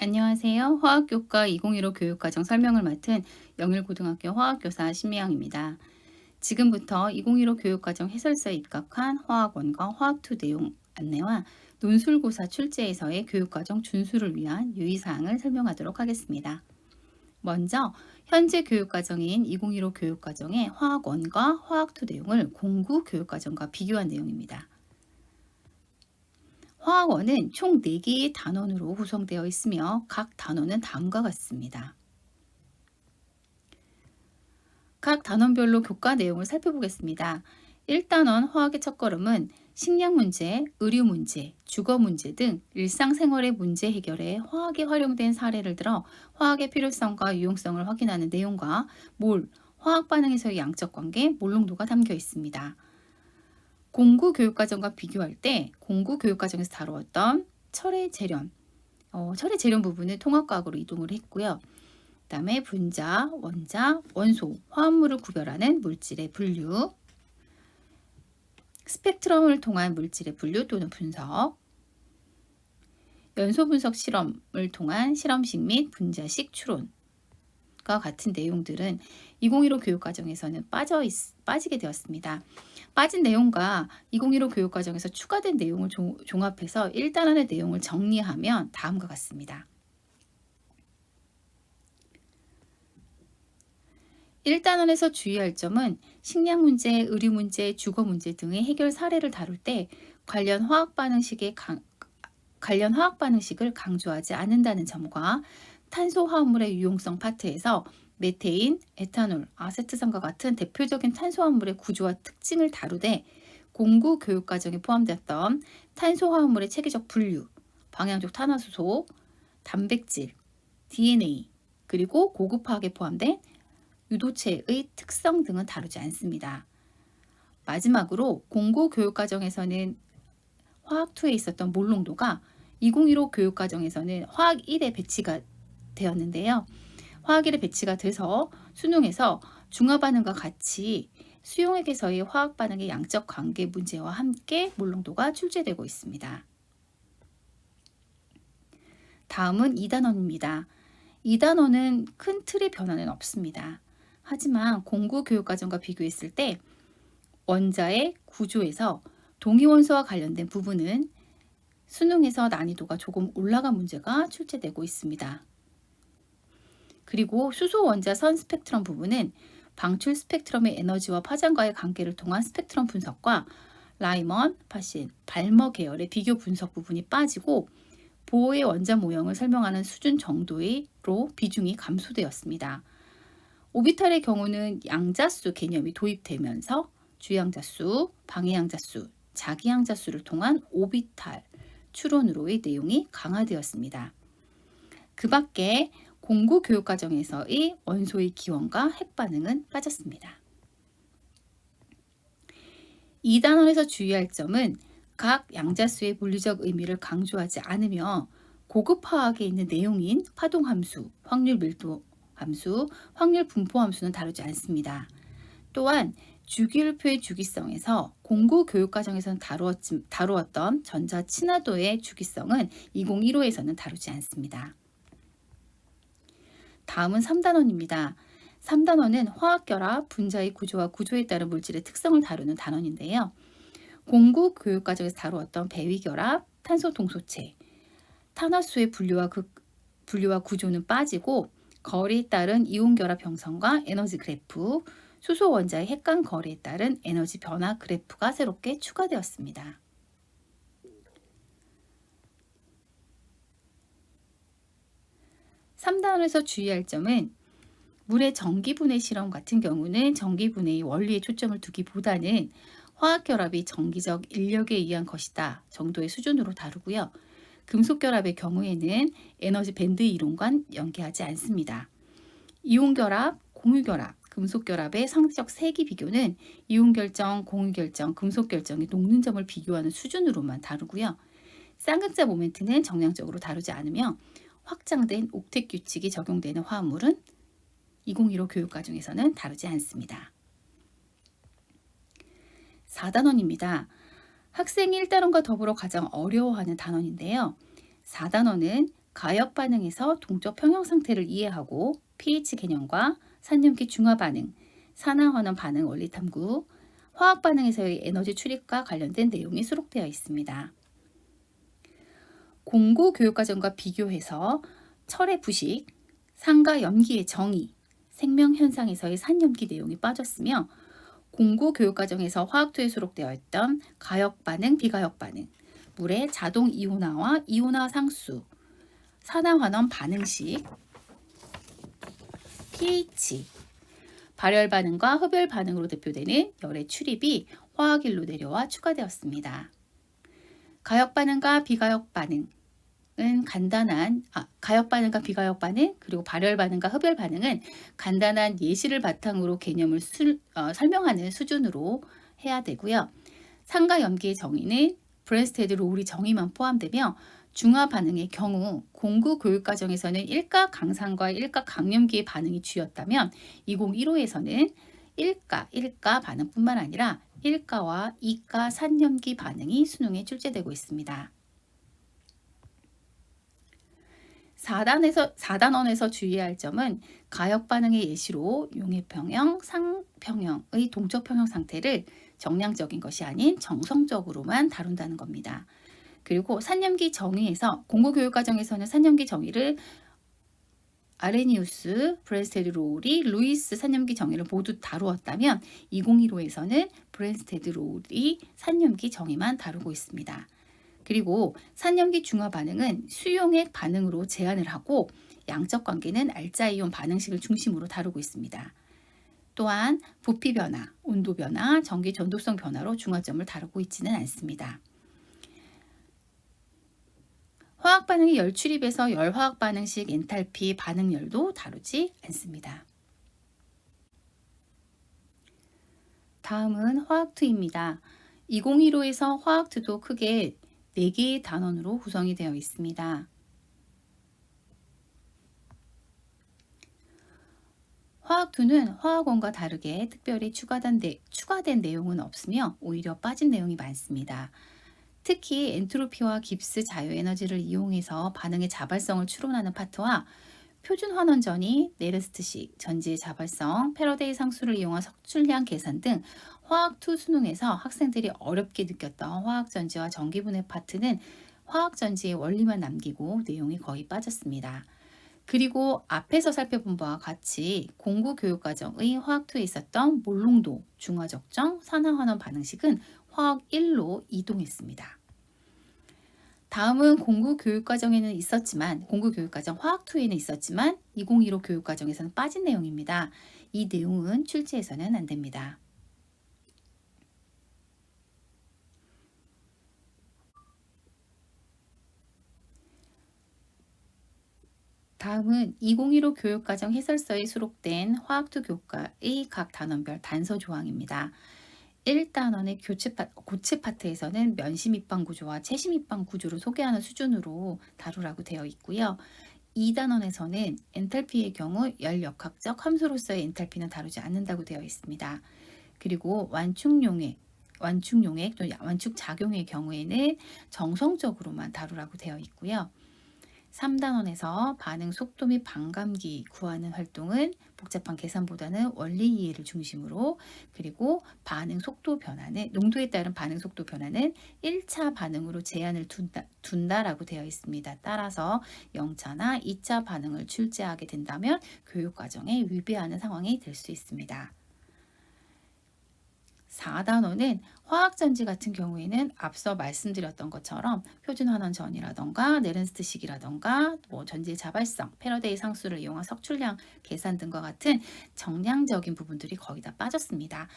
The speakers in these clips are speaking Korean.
안녕하세요. 화학교과 2015 교육과정 설명을 맡은 영일고등학교 화학교사 신미영입니다. 지금부터 2015 교육과정 해설서에 입각한 화학원과 화학2 내용 안내와 논술고사 출제에서의 교육과정 준수를 위한 유의사항을 설명하도록 하겠습니다. 먼저 현재 교육과정인 2015 교육과정의 화학원과 화학2 내용을 공구 교육과정과 비교한 내용입니다. 화학원은 총 4개의 단원으로 구성되어 있으며 각 단원은 다음과 같습니다. 각 단원별로 교과 내용을 살펴보겠습니다. 1단원 화학의 첫걸음은 식량 문제, 의료 문제, 주거 문제 등 일상생활의 문제 해결에 화학이 활용된 사례를 들어 화학의 필요성과 유용성을 확인하는 내용과 몰, 화학 반응에서의 양적 관계, 몰농도가 담겨 있습니다. 공구 교육과정과 비교할 때 공구 교육과정에서 다루었던 철의 재련, 철의 재련 부분은 통합과학으로 이동을 했고요. 그다음에 분자, 원자, 원소, 화합물을 구별하는 물질의 분류, 스펙트럼을 통한 물질의 분류 또는 분석, 연소 분석 실험을 통한 실험식 및 분자식 추론과 같은 내용들은 2015 교육과정에서는 빠지게 되었습니다. 빠진 내용과 2015 교육과정에서 추가된 내용을 종합해서 1단원의 내용을 정리하면 다음과 같습니다. 1단원에서 주의할 점은 식량 문제, 의료 문제, 주거 문제 등의 해결 사례를 다룰 때 관련 화학 반응식을 강조하지 않는다는 점과 탄소 화합물의 유용성 파트에서 메테인, 에탄올, 아세트산과 같은 대표적인 탄소화합물의 구조와 특징을 다루되 공구 교육과정에 포함되었던 탄소화합물의 체계적 분류, 방향적 탄화수소, 단백질, DNA, 그리고 고급화학에 포함된 유도체의 특성 등은 다루지 않습니다. 마지막으로 공고 교육과정에서는 화학2에 있었던 몰농도가 2015 교육과정에서는 화학 1에 배치가 되었는데요. 화학 1에 배치가 돼서 수능에서 중화반응과 같이 수용액에서의 화학 반응의 양적 관계 문제와 함께 몰농도가 출제되고 있습니다. 다음은 2단원입니다. 2단원은 큰 틀의 변화는 없습니다. 하지만 공구 교육과정과 비교했을 때 원자의 구조에서 동위원소와 관련된 부분은 수능에서 난이도가 조금 올라간 문제가 출제되고 있습니다. 그리고 수소 원자 선 스펙트럼 부분은 방출 스펙트럼의 에너지와 파장과의 관계를 통한 스펙트럼 분석과 라이먼, 파신, 발머 계열의 비교 분석 부분이 빠지고 보호의 원자 모형을 설명하는 수준 정도로 비중이 감소되었습니다. 오비탈의 경우는 양자수 개념이 도입되면서 주양자수, 방해양자수, 자기양자수를 통한 오비탈 추론으로의 내용이 강화되었습니다. 그 밖에 공구 교육과정에서의 원소의 기원과 핵반응은 빠졌습니다. 2단원에서 주의할 점은 각 양자수의 물리적 의미를 강조하지 않으며 고급화학에 있는 내용인 파동함수, 확률 밀도 함수, 확률 분포 함수는 다루지 않습니다. 또한 주기율표의 주기성에서 공구 교육과정에서는 다루었던 전자 친화도의 주기성은 2015에서는 다루지 않습니다. 다음은 3단원입니다. 3단원은 화학결합, 분자의 구조와 구조에 따른 물질의 특성을 다루는 단원인데요. 공구 교육과정에서 다루었던 배위결합, 탄소 동소체, 탄화수의 분류와 구조는 빠지고 거리에 따른 이온결합 형성과 에너지 그래프, 수소 원자의 핵간 거리에 따른 에너지 변화 그래프가 새롭게 추가되었습니다. 3단원에서 주의할 점은 물의 전기분해 실험 같은 경우는 전기분해의 원리에 초점을 두기보다는 화학결합이 전기적 인력에 의한 것이다 정도의 수준으로 다루고요. 금속결합의 경우에는 에너지 밴드 이론과 연계하지 않습니다. 이온결합, 공유결합, 금속결합의 상대적 세기 비교는 이온결정, 공유결정, 금속결정의 녹는 점을 비교하는 수준으로만 다루고요. 쌍극자 모멘트는 정량적으로 다루지 않으며 확장된 옥텟 규칙이 적용되는 화합물은 2015 교육과정에서는 다루지 않습니다. 4단원입니다. 학생이 1단원과 더불어 가장 어려워하는 단원인데요. 4단원은 가역 반응에서 동적 평형 상태를 이해하고 pH 개념과 산염기 중화 반응, 산화환원 반응 원리 탐구, 화학 반응에서의 에너지 출입과 관련된 내용이 수록되어 있습니다. 공고 교육과정과 비교해서 철의 부식, 산과 염기의 정의, 생명 현상에서의 산염기 내용이 빠졌으며 공고 교육과정에서 화학투에 수록되어 있던 가역 반응, 비가역 반응, 물의 자동 이온화와 이온화 상수, 산화환원 반응식, pH, 발열 반응과 흡열 반응으로 대표되는 열의 출입이 화학일로 내려와 추가되었습니다. 가역 반응과 비가역 반응은 가역 반응과 비가역 반응 그리고 발열 반응과 흡열 반응은 간단한 예시를 바탕으로 개념을 설명하는 수준으로 해야 되고요. 산과 염기의 정의는 브랜스테드 로울이 정의만 포함되며 중화 반응의 경우 공구 교육 과정에서는 일가 강산과 일가 강염기의 반응이 주였다면 2015에서는 일가 반응뿐만 아니라 일가와 이가 산염기 반응이 수능에 출제되고 있습니다. 4단원에서 주의해야 할 점은 가역 반응의 예시로 용해평형, 상평형의 동적 평형 상태를 정량적인 것이 아닌 정성적으로만 다룬다는 겁니다. 그리고 산염기 정의에서 공고교육과정에서는 산염기 정의를 아레니우스, 브랜스테드 로울이 루이스 산염기 정의를 모두 다루었다면 2015에서는 브랜스테드 로울이 산염기 정의만 다루고 있습니다. 그리고 산염기 중화 반응은 수용액 반응으로 제한을 하고 양적 관계는 알자이온 반응식을 중심으로 다루고 있습니다. 또한 부피 변화, 온도 변화, 전기 전도성 변화로 중화점을 다루고 있지는 않습니다. 화학 반응이 열 출입에서 열 화학 반응식 엔탈피 반응열도 다루지 않습니다. 다음은 화학투입니다. 2015에서 화학투도 크게 4개의 단원으로 구성이 되어 있습니다. 화학투는 화학원과 다르게 특별히 추가된 내용은 없으며 오히려 빠진 내용이 많습니다. 특히 엔트로피와 깁스 자유에너지를 이용해서 반응의 자발성을 추론하는 파트와 표준 환원전이, 네르스트식, 전지의 자발성, 패러데이 상수를 이용한 석출량 계산 등 화학2 수능에서 학생들이 어렵게 느꼈던 화학전지와 전기분해 파트는 화학전지의 원리만 남기고 내용이 거의 빠졌습니다. 그리고 앞에서 살펴본 바와 같이 공구 교육과정의 화학2에 있었던 몰롱도, 중화적정, 산화환원 반응식은 화학 1로 이동했습니다. 다음은 공구 교육과정에는 있었지만 공구 교육과정 화학2에는 있었지만 2015 교육과정에서는 빠진 내용입니다. 이 내용은 출제해서는 안 됩니다. 다음은 2015 교육과정 해설서에 수록된 화학2 교과의 각 단원별 단서 조항입니다. 1단원의 고체 파트에서는 면심 입방 구조와 채심 입방 구조를 소개하는 수준으로 다루라고 되어 있고요. 2단원에서는 엔탈피의 경우 열 역학적 함수로서의 엔탈피는 다루지 않는다고 되어 있습니다. 그리고 완축용액 또는 완축작용의 경우에는 정성적으로만 다루라고 되어 있고요. 3단원에서 반응 속도 및 반감기 구하는 활동은 복잡한 계산보다는 원리 이해를 중심으로, 그리고 반응 속도 변화는 농도에 따른 반응 속도 변화는 1차 반응으로 제한을 둔다라고 되어 있습니다. 따라서 0차나 2차 반응을 출제하게 된다면 교육 과정에 위배하는 상황이 될 수 있습니다. 4단원은 화학전지 같은 경우에는 앞서 말씀드렸던 것처럼 표준환원전이라던가 네른스트식이라던가 전지의 자발성, 패러데이 상수를 이용한 석출량 계산 등과 같은 정량적인 부분들이 거의 다 빠졌습니다.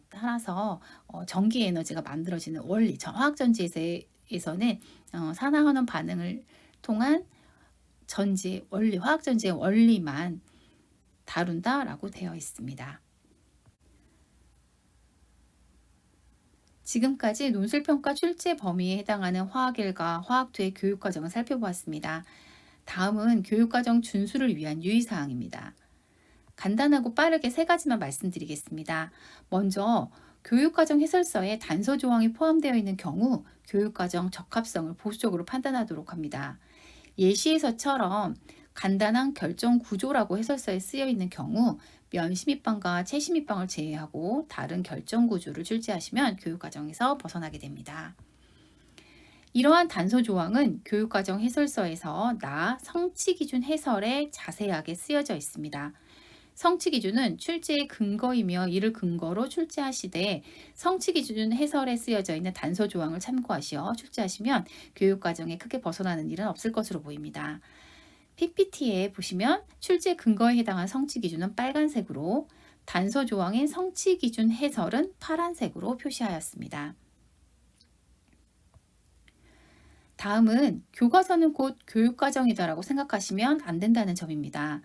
따라서 전기 에너지가 만들어지는 원리, 화학전지에서는 산화환원 반응을 통한 전지의 원리, 화학전지의 원리만 다룬다라고 되어 있습니다. 지금까지 논술평가 출제 범위에 해당하는 화학1과 화학2의 교육과정을 살펴보았습니다. 다음은 교육과정 준수를 위한 유의사항입니다. 간단하고 빠르게 3가지만 말씀드리겠습니다. 먼저 교육과정 해설서에 단서 조항이 포함되어 있는 경우 교육과정 적합성을 보수적으로 판단하도록 합니다. 예시에서처럼 간단한 결정 구조라고 해설서에 쓰여 있는 경우 면심입방과 채심입방을 제외하고 다른 결정 구조를 출제하시면 교육과정에서 벗어나게 됩니다. 이러한 단서 조항은 교육과정 해설서에서 나 성취기준 해설에 자세하게 쓰여져 있습니다. 성취기준은 출제의 근거이며 이를 근거로 출제하시되 성취기준 해설에 쓰여져 있는 단서 조항을 참고하시어 출제하시면 교육과정에 크게 벗어나는 일은 없을 것으로 보입니다. PPT에 보시면 출제 근거에 해당한 성취기준은 빨간색으로 단서 조항인 성취기준 해설은 파란색으로 표시하였습니다. 다음은 교과서는 곧 교육과정이다라고 생각하시면 안 된다는 점입니다.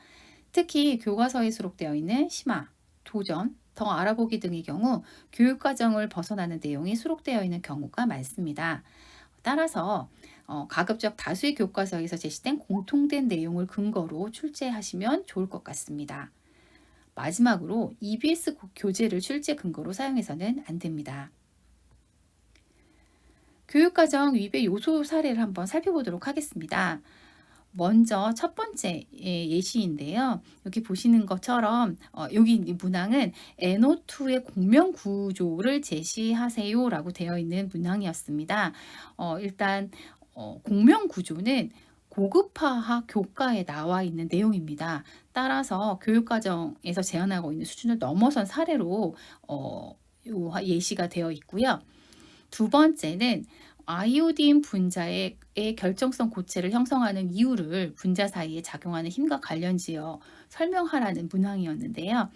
특히 교과서에 수록되어 있는 심화, 도전, 더 알아보기 등의 경우 교육과정을 벗어나는 내용이 수록되어 있는 경우가 많습니다. 따라서 가급적 다수의 교과서에서 제시된 공통된 내용을 근거로 출제하시면 좋을 것 같습니다. 마지막으로 EBS 교재를 출제 근거로 사용해서는 안 됩니다. 교육과정 위배 요소 사례를 한번 살펴보도록 하겠습니다. 먼저 첫 번째 예시인데요. 여기 보시는 것처럼 여기 문항은 NO2의 공명 구조를 제시하세요 라고 되어 있는 문항이었습니다. 일단 공명 구조는 고급화학 교과에 나와 있는 내용입니다. 따라서 교육과정에서 제안하고 있는 수준을 넘어선 사례로 요 예시가 되어 있고요. 두 번째는 아이오딘 분자의 결정성 고체를 형성하는 이유를 분자 사이에 작용하는 힘과 관련지어 설명하라는 문항이었는데요.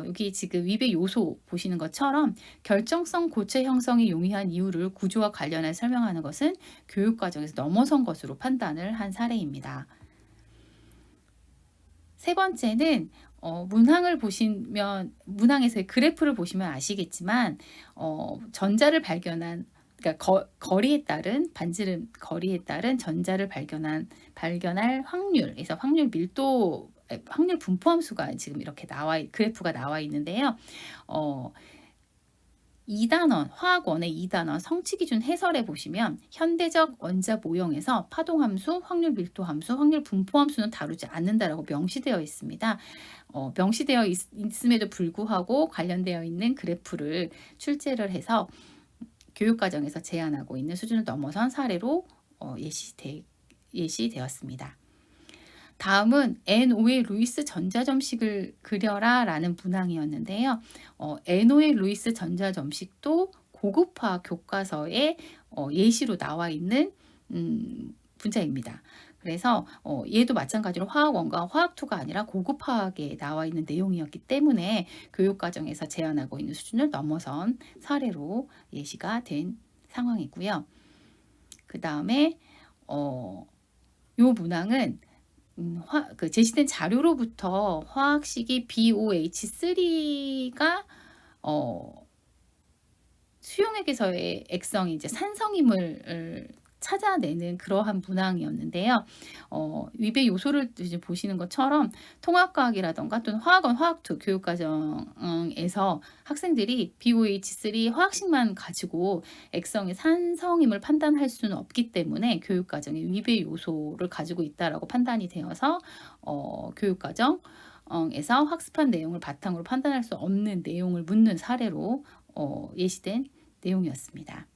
여기 지금 위배 요소 보시는 것처럼 결정성 고체 형성이 용이한 이유를 구조와 관련해 설명하는 것은 교육과정에서 넘어선 것으로 판단을 한 사례입니다. 세 번째는 문항을 보시면 문항에서의 그래프를 보시면 아시겠지만 전자를 발견한 그러니까 거리에 따른 반지름 거리에 따른 전자를 발견할 확률에서 확률 밀도 확률 분포 함수가 지금 이렇게 그래프가 나와 있는데요. 2단원, 화학원의 2단원 성취기준 해설에 보시면 현대적 원자 모형에서 파동함수, 확률 밀도함수, 확률 분포함수는 다루지 않는다라고 명시되어 있습니다. 명시되어 있음에도 불구하고 관련되어 있는 그래프를 출제를 해서 교육과정에서 제안하고 있는 수준을 넘어선 사례로 예시되었습니다. 다음은 NO의 루이스 전자점식을 그려라 라는 문항이었는데요. NO의 루이스 전자점식도 고급화 교과서에 예시로 나와 있는 분자입니다. 그래서 얘도 마찬가지로 화학원과 화학2가 아니라 고급화학에 나와 있는 내용이었기 때문에 교육과정에서 제안하고 있는 수준을 넘어선 사례로 예시가 된 상황이고요. 그 다음에 요 문항은 제시된 자료로부터 화학식이 BOH3가 수용액에서의 액성이 이제 산성임을 찾아내는 그러한 문항이었는데요. 위배 요소를 이제 보시는 것처럼 통합과학이라던가 또는 화학원, 화학2 교육과정에서 학생들이 BOH3 화학식만 가지고 액성의 산성임을 판단할 수는 없기 때문에 교육과정에 위배 요소를 가지고 있다라고 판단이 되어서 교육과정에서 학습한 내용을 바탕으로 판단할 수 없는 내용을 묻는 사례로 예시된 내용이었습니다.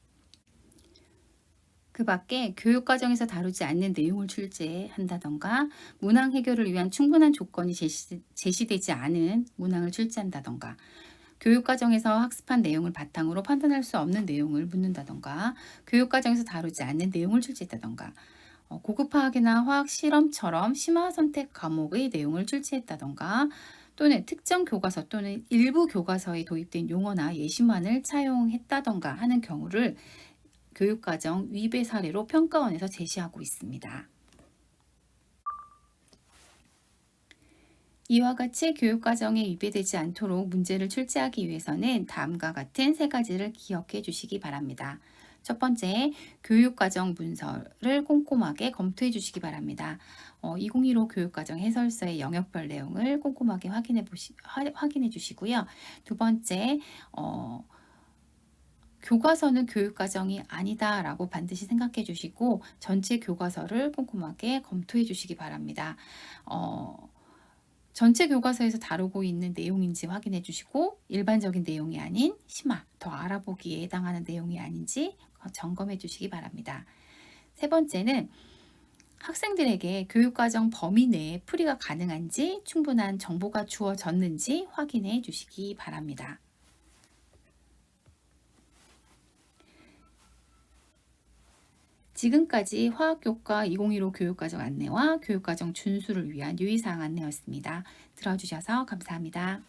그 밖에 교육과정에서 다루지 않는 내용을 출제한다던가 문항 해결을 위한 충분한 조건이 제시되지 않은 문항을 출제한다던가 교육과정에서 학습한 내용을 바탕으로 판단할 수 없는 내용을 묻는다던가 교육과정에서 다루지 않는 내용을 출제했다던가 고급화학이나 화학실험처럼 심화 선택 과목의 내용을 출제했다던가 또는 특정 교과서 또는 일부 교과서에 도입된 용어나 예시만을 차용했다던가 하는 경우를 교육과정 위배 사례로 평가원에서 제시하고 있습니다. 이와 같이 교육과정에 위배되지 않도록 문제를 출제하기 위해서는 다음과 같은 세 가지를 기억해 주시기 바랍니다. 첫 번째, 교육과정 문서를 꼼꼼하게 검토해 주시기 바랍니다. 2015 교육과정 해설서의 영역별 내용을 꼼꼼하게 확인해 주시고요. 두 번째, 교과서는 교육과정이 아니다라고 반드시 생각해 주시고 전체 교과서를 꼼꼼하게 검토해 주시기 바랍니다. 어, 전체 교과서에서 다루고 있는 내용인지 확인해 주시고 일반적인 내용이 아닌 심화, 더 알아보기에 해당하는 내용이 아닌지 점검해 주시기 바랍니다. 세 번째는 학생들에게 교육과정 범위 내에 풀이가 가능한지 충분한 정보가 주어졌는지 확인해 주시기 바랍니다. 지금까지 화학교과 2015 교육과정 안내와 교육과정 준수를 위한 유의사항 안내였습니다. 들어주셔서 감사합니다.